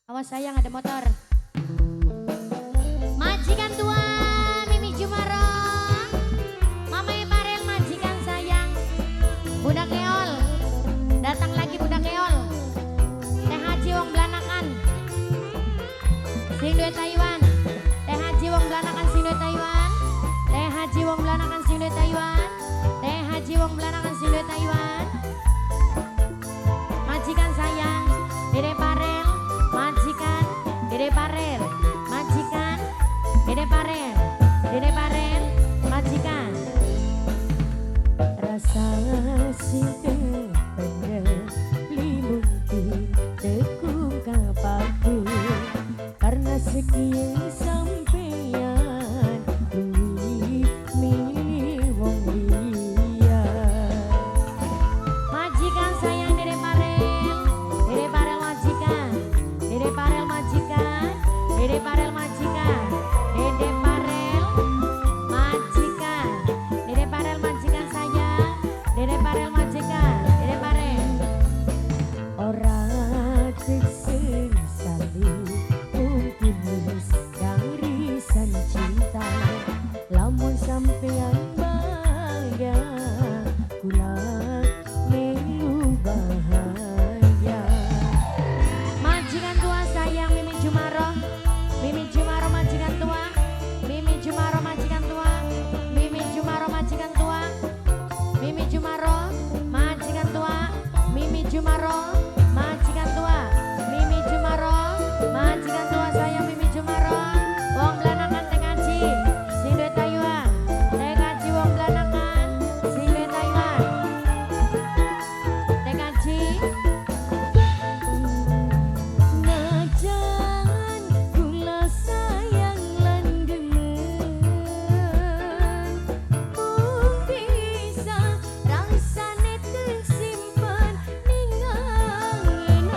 Awas sayang ada motor. Majikan tua Mimi Jumaro, Mama Eparel majikan sayang. Bunda Keol, datang lagi Bunda Keol. Teh Haji Wong Belanakan, sing duet Taiwan. Teh Haji Wong Belanakan sing duet Taiwan. Teh Haji Wong Belanakan sing duet Taiwan. Teh Haji Wong Belanakan sing duet Taiwan. Majikan sayang, Dede Parel, majikan, Dede Parel, majikan, Dede Parel, Dede Parel, majikan. Rasa sing pengen limunti tekung kapaku karena sekian sampeyan kuwi milih wong liya. Majikan sayang Dede Parel, Dede Parel majikan, Dede Parel majikan, Dede Parel majikan, Dede Parel majikan, Dede Parel majikan sayang, Dede Parel majikan, Dede Parel. Ora sesali mungkin wis garisan cinta lamun sampeyan bangga kula melu bahaya. Majikan tua sayang Mimi Jumaro, Mimi Jumaro majikan tua, Mimi Jumaro majikan tua, Mimi Jumaro majikan tua, Mimi Jumaro majikan tua, Mimi Jumaro majikan tua, Mimi Jumaro majikan tua sayang Mimi Jumaro. Wong Belanakan Teh Kaji, sing duet Taiwan. Teh Kaji Wong Belanakan, sing duet Taiwan. Teh Kaji. Najan kula sayang lan demen mung bisa rasane tersimpan ning angen-angen.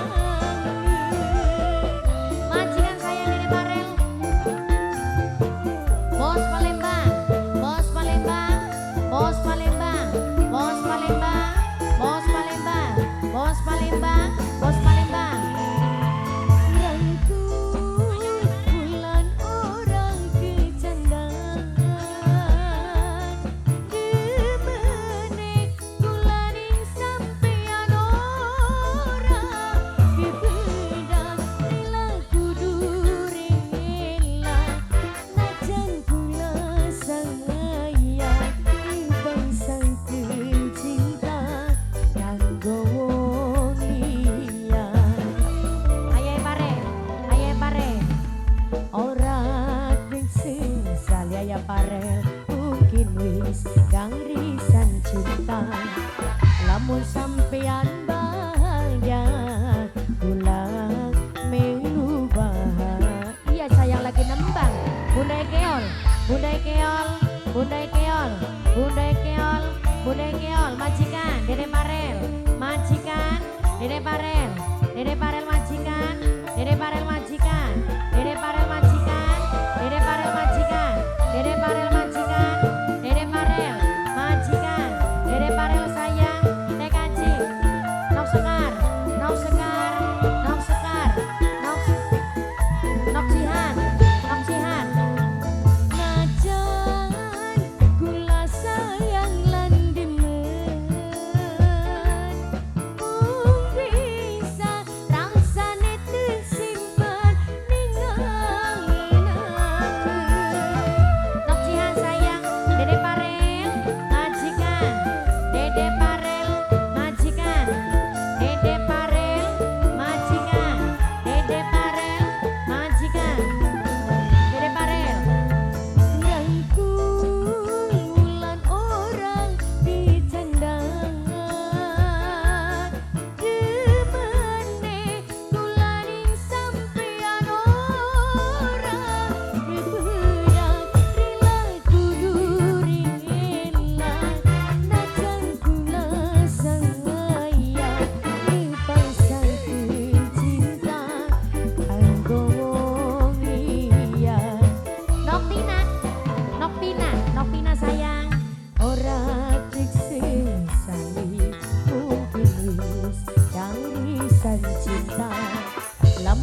Majikan sayang Dede Parel, Bos Palembang, Bos Palembang, Bos Palembang, Bos Palembang, Bos Palembang, Bos Palembang, Bos Palembang. Rangkul bulan orang kecandaan demene kulaning sampeyan ora kebedak rela kudu rela najan kula sayang ibang sangkeun cinta kanggo wong liya. Ayah Pare, Ayah Pare. Ora sing sali aya parel mungkin wis gangrisan cinta lamun sampeyan bahagia kula melu bahagia. Iya sayang lagi nembang. Bunda Keol, Bunda Keol, Bunda Keol, Bunda Keol, Bunda Keol, majikan, Dede Parel, majikan, Dede Parel, Dede Parel majikan, Dede Parel majikan, Dede Parel majikan, Dede Parel majikan, Dede Parel majikan, Dede Parel majikan, Dede Parel sayang, Teh Kaji,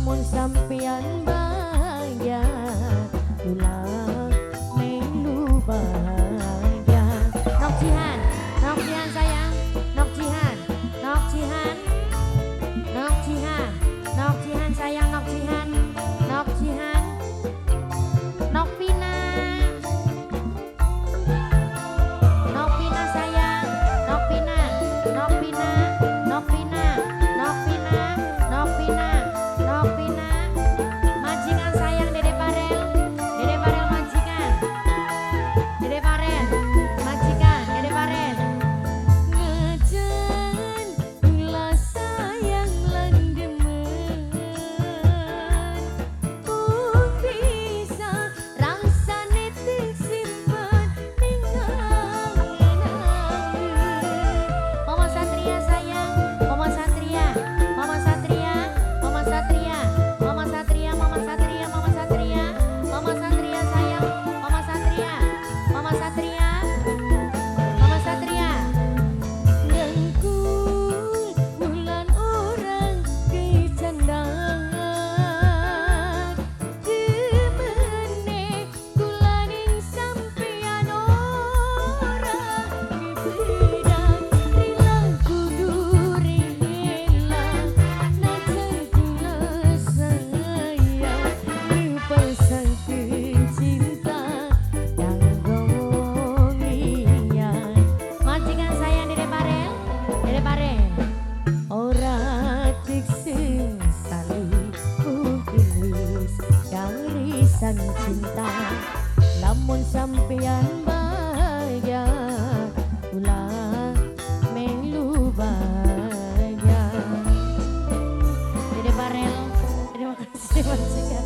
lamun sampeyan bahagia ulang melu bahagia. Nok Jihan sayang, Nok Jihan, Nok Jihan, Nok Jihan, Nok Jihan sayang, Nok Jihan, Nok Jihan, Nok Pina, Nok Pina sayang, Nok Pina, Nok Pina, Nok Pina, Nok Pina, Nok Pina, Nok Pina, majikan sayang Dede Farel majikan, Dede Farel majikan, Dede Farel. Ngejan ulah sayang lan demen pun bisa rasane disimpen ning angen-angen. Mama Satria sayang, Mama Satria, Mama Satria, Mama Satria, Mama Satria, Mama Satria, Mama Satria, Mama Satria sayang, Mama Satria, Mama Satria, Mama Satria. Dengkul bulan orang kecandangan demene kulaning sampeyan orang dibedak rilang kudu rela najan kula sayang dipasangkeun cinta kanggo ngiyan. Majikan sayang Dede Farel, Dede Farel. Ora cek sing salih mungkin wis garisan cinta lamun sampeyan bahagia ulah melu bahagia. Dede Farel, terima kasih majikan.